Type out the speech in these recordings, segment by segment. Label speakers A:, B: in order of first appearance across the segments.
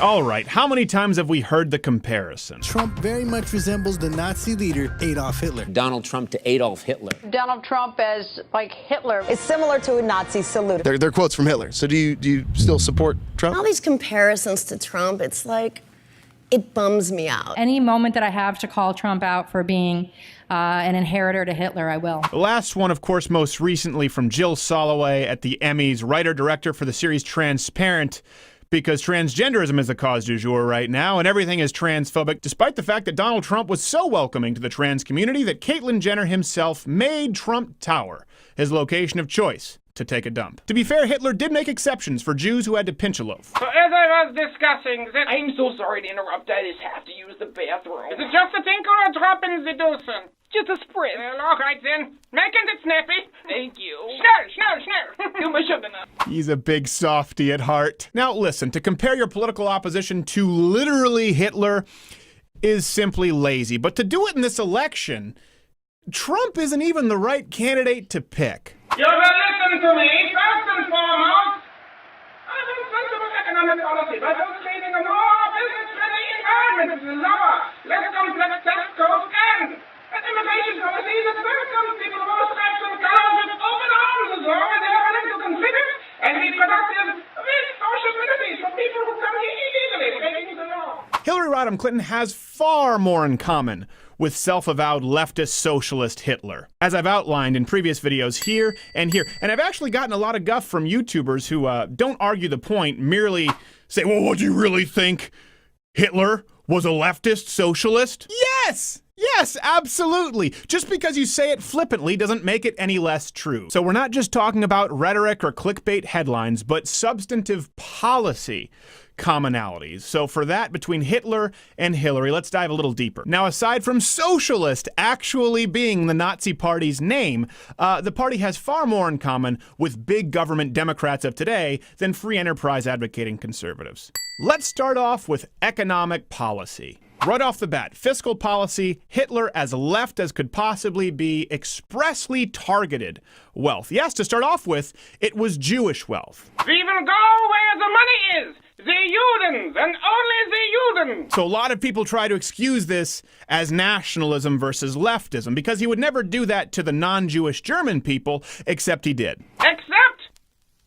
A: All right, how many times have we heard the comparison?
B: Trump very much resembles the Nazi leader Adolf Hitler.
C: Donald Trump to Adolf Hitler.
D: Donald Trump as like Hitler.
E: It's similar to a Nazi salute.
F: They're quotes from Hitler. So do you still support Trump?
G: All these comparisons to Trump, it's like, it bums me out.
H: Any moment that I have to call Trump out for being an inheritor to Hitler, I will.
A: The last one, of course, most recently from Jill Soloway at the Emmys, writer-director for the series Transparent, because transgenderism is the cause du jour right now, and everything is transphobic, despite the fact that Donald Trump was so welcoming to the trans community that Caitlyn Jenner himself made Trump Tower his location of choice to take a dump. To be fair, Hitler did make exceptions for Jews who had to pinch a loaf.
I: So as I was discussing that, I'm so sorry to interrupt, I just have to use the bathroom. Is it just a tinkle or a drop in the doosan? Just a spritz. Well, all right then. Making it snappy. Thank you. Schnurr. You must have enough.
A: He's a big softy at heart. Now listen, to compare your political opposition to literally Hitler is simply lazy. But to do it in this election, Trump isn't even the right candidate to pick.
I: You will listen to me. First and foremost, I think sensible economic policy by those creating a more business-friendly environment is lower, less complex tax codes, and an immigration policy that welcomes people of all stripes and colors with open arms as long as they are willing to consider and be productive with social benefits for people who come here illegally, breaking the law.
A: Hillary Rodham Clinton has far more in common with self-avowed leftist socialist Hitler, as I've outlined in previous videos here and here. And I've actually gotten a lot of guff from YouTubers who don't argue the point, merely say, well, what do you really think? Hitler was a leftist socialist? Yes! Yes, absolutely. Just because you say it flippantly doesn't make it any less true. So we're not just talking about rhetoric or clickbait headlines, but substantive policy commonalities. So for that, between Hitler and Hillary, let's dive a little deeper. Now, aside from socialist actually being the Nazi Party's name, the party has far more in common with big government Democrats of today than free enterprise advocating conservatives. Let's start off with economic policy. Right off the bat, fiscal policy, Hitler, as left as could possibly be, expressly targeted wealth. Yes, to start off with, it was Jewish wealth.
I: We will go where the money is. The Judens, and only the Judens.
A: So a lot of people try to excuse this as nationalism versus leftism, because he would never do that to the non-Jewish German people, except he did.
I: Except,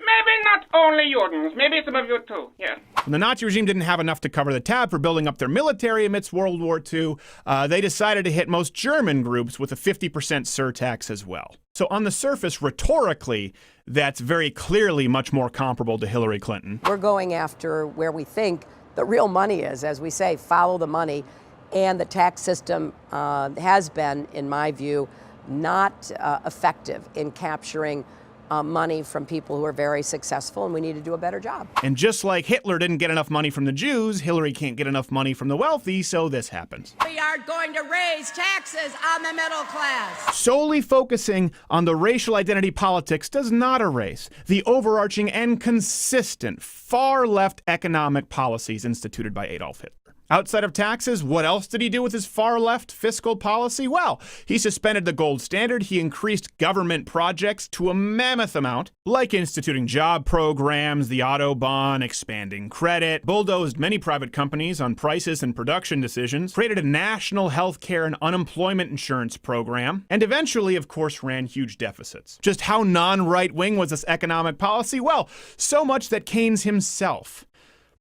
I: maybe not only Judens, maybe some of you too, yeah.
A: When the Nazi regime didn't have enough to cover the tab for building up their military amidst World War II, they decided to hit most German groups with a 50% surtax as well. So on the surface, rhetorically, that's very clearly much more comparable to Hillary Clinton.
E: We're going after where we think the real money is. As we say, follow the money. And the tax system has been, in my view, not effective in capturing money from people who are very successful, and we need to do a better job.
A: And just like Hitler didn't get enough money from the Jews, Hillary can't get enough money from the wealthy, so this happens.
E: We are going to raise taxes on the middle class.
A: Solely focusing on the racial identity politics does not erase the overarching and consistent far-left economic policies instituted by Adolf Hitler. Outside of taxes, what else did he do with his far-left fiscal policy? Well, he suspended the gold standard, he increased government projects to a mammoth amount, like instituting job programs, the Autobahn, expanding credit, bulldozed many private companies on prices and production decisions, created a national health care and unemployment insurance program, and eventually, of course, ran huge deficits. Just how non-right-wing was this economic policy? Well, so much that Keynes himself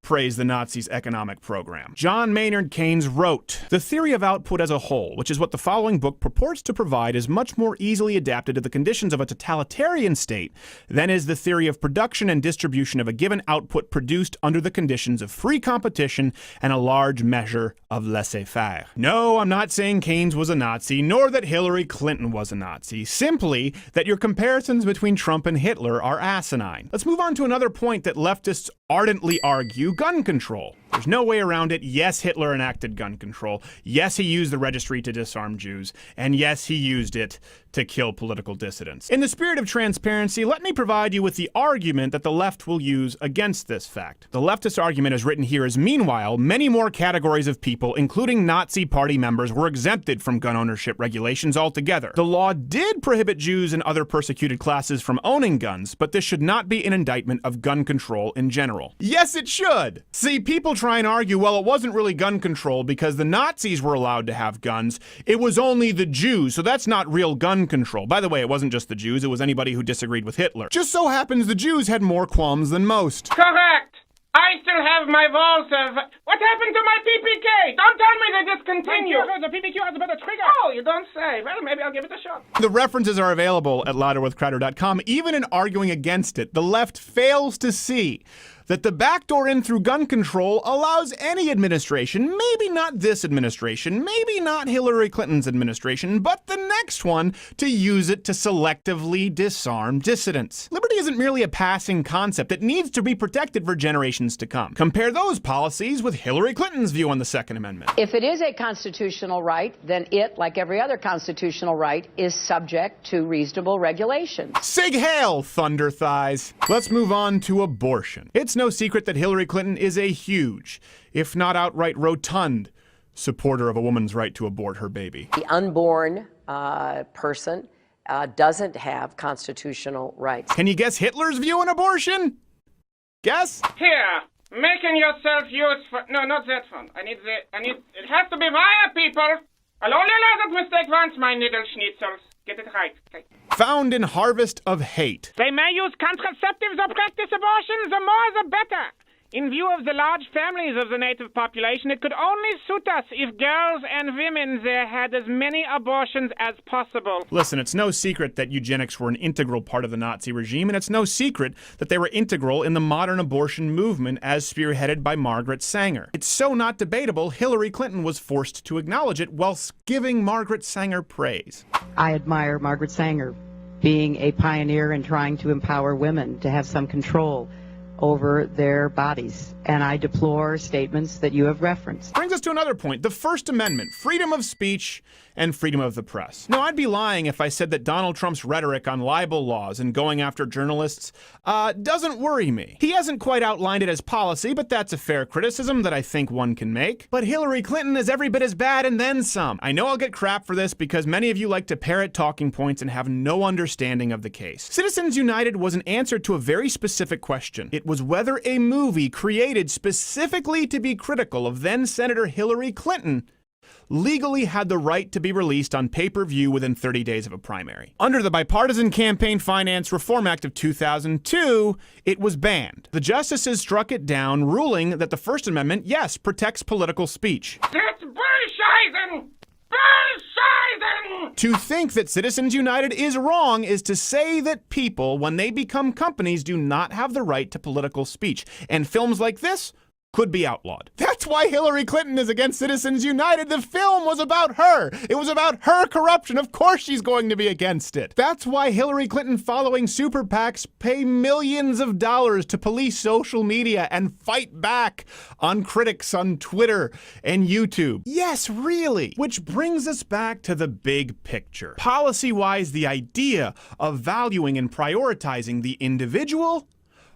A: praised the Nazis' economic program. John Maynard Keynes wrote, "The theory of output as a whole, which is what the following book purports to provide, is much more easily adapted to the conditions of a totalitarian state than is the theory of production and distribution of a given output produced under the conditions of free competition and a large measure of laissez-faire." No, I'm not saying Keynes was a Nazi, nor that Hillary Clinton was a Nazi, simply that your comparisons between Trump and Hitler are asinine. Let's move on to another point that leftists ardently argue: gun control. There's no way around it. Yes, Hitler enacted gun control. Yes, he used the registry to disarm Jews. And yes, he used it to kill political dissidents. In the spirit of transparency, let me provide you with the argument that the left will use against this fact. The leftist argument as written here is, meanwhile, many more categories of people, including Nazi Party members, were exempted from gun ownership regulations altogether. The law did prohibit Jews and other persecuted classes from owning guns, but this should not be an indictment of gun control in general. Yes, it should! See, people People try and argue, well, it wasn't really gun control because the Nazis were allowed to have guns. It was only the Jews, so that's not real gun control. By the way, it wasn't just the Jews, it was anybody who disagreed with Hitler. Just so happens the Jews had more qualms than most.
I: Correct. I still have my walls of... What happened to my PPK? Don't tell me they discontinued. The PPQ has a better trigger. Oh, you don't say. Well, maybe I'll give it a shot.
A: The references are available at louderwithcrowder.com. Even in arguing against it, the left fails to see that the backdoor in through gun control allows any administration, maybe not this administration, maybe not Hillary Clinton's administration, but the next one, to use it to selectively disarm dissidents. Liberty isn't merely a passing concept. It needs to be protected for generations to come. Compare those policies with Hillary Clinton's view on the Second Amendment.
D: If it is a constitutional right, then it, like every other constitutional right, is subject to reasonable regulations.
A: Sig hail, thunder thighs. Let's move on to abortion. It's no secret that Hillary Clinton is a huge, if not outright rotund, supporter of a woman's right to abort her baby.
E: The unborn person doesn't have constitutional rights.
A: Can you guess Hitler's view on abortion? Guess?
I: Here, making yourself useful. No, not that one. It has to be via people. I'll only allow that mistake once, my needle schnitzels. Get it right. Okay.
A: Found in Harvest of Hate.
I: They may use contraceptives or practice abortion, the more the better. In view of the large families of the native population, it could only suit us if girls and women there had as many abortions as possible.
A: Listen, it's no secret that eugenics were an integral part of the Nazi regime, and it's no secret that they were integral in the modern abortion movement as spearheaded by Margaret Sanger. It's so not debatable, Hillary Clinton was forced to acknowledge it whilst giving Margaret Sanger praise.
C: I admire Margaret Sanger being a pioneer in trying to empower women to have some control over their bodies, and I deplore statements that you have referenced.
A: Brings us to another point, the First Amendment, freedom of speech and freedom of the press. Now, I'd be lying if I said that Donald Trump's rhetoric on libel laws and going after journalists doesn't worry me. He hasn't quite outlined it as policy, but that's a fair criticism that I think one can make. But Hillary Clinton is every bit as bad and then some. I know I'll get crap for this because many of you like to parrot talking points and have no understanding of the case. Citizens United was an answer to a very specific question. It was whether a movie created specifically to be critical of then Senator Hillary Clinton legally had the right to be released on pay-per-view within 30 days of a primary. Under the Bipartisan Campaign Finance Reform Act of 2002, it was banned. The justices struck it down, ruling that the First Amendment, yes, protects political speech.
I: That's bullshit! Bullshit!
A: To think that Citizens United is wrong is to say that people, when they become companies, do not have the right to political speech. And films like this could be outlawed. That's why Hillary Clinton is against Citizens United. The film was about her. It was about her corruption. Of course she's going to be against it. That's why Hillary Clinton following super PACs pay millions of dollars to police social media and fight back on critics on Twitter and YouTube. Yes, really. Which brings us back to the big picture. Policy-wise, the idea of valuing and prioritizing the individual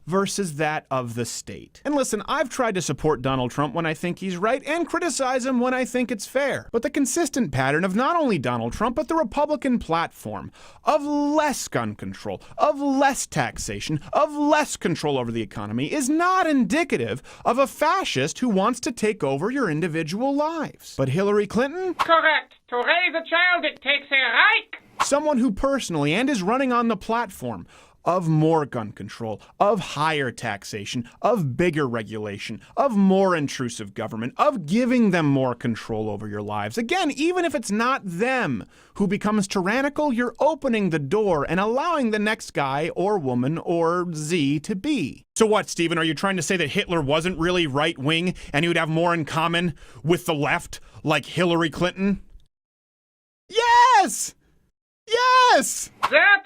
A: versus that of the state. And listen, I've tried to support Donald Trump when I think he's right and criticize him when I think it's fair. But the consistent pattern of not only Donald Trump, but the Republican platform of less gun control, of less taxation, of less control over the economy is not indicative of a fascist who wants to take over your individual lives. But Hillary Clinton?
I: Correct. To raise a child, it takes a Reich.
A: Someone who personally and is running on the platform of more gun control, of higher taxation, of bigger regulation, of more intrusive government, of giving them more control over your lives. Again, even if it's not them who becomes tyrannical, you're opening the door and allowing the next guy or woman or Z to be. So what, Stephen, are you trying to say that Hitler wasn't really right-wing and he would have more in common with the left like Hillary Clinton? Yes! Yes!
I: That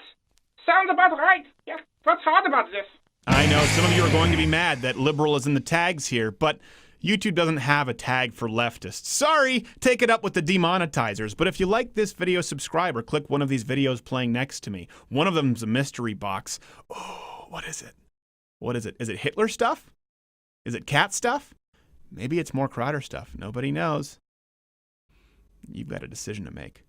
I: sounds about right. Yeah, what's hard about this?
A: I know some of you are going to be mad that liberal is in the tags here, but YouTube doesn't have a tag for leftists. Sorry, take it up with the demonetizers. But if you like this video, subscribe or click one of these videos playing next to me. One of them's a mystery box. Oh, what is it? What is it? Is it Hitler stuff? Is it cat stuff? Maybe it's more Crowder stuff. Nobody knows. You've got a decision to make.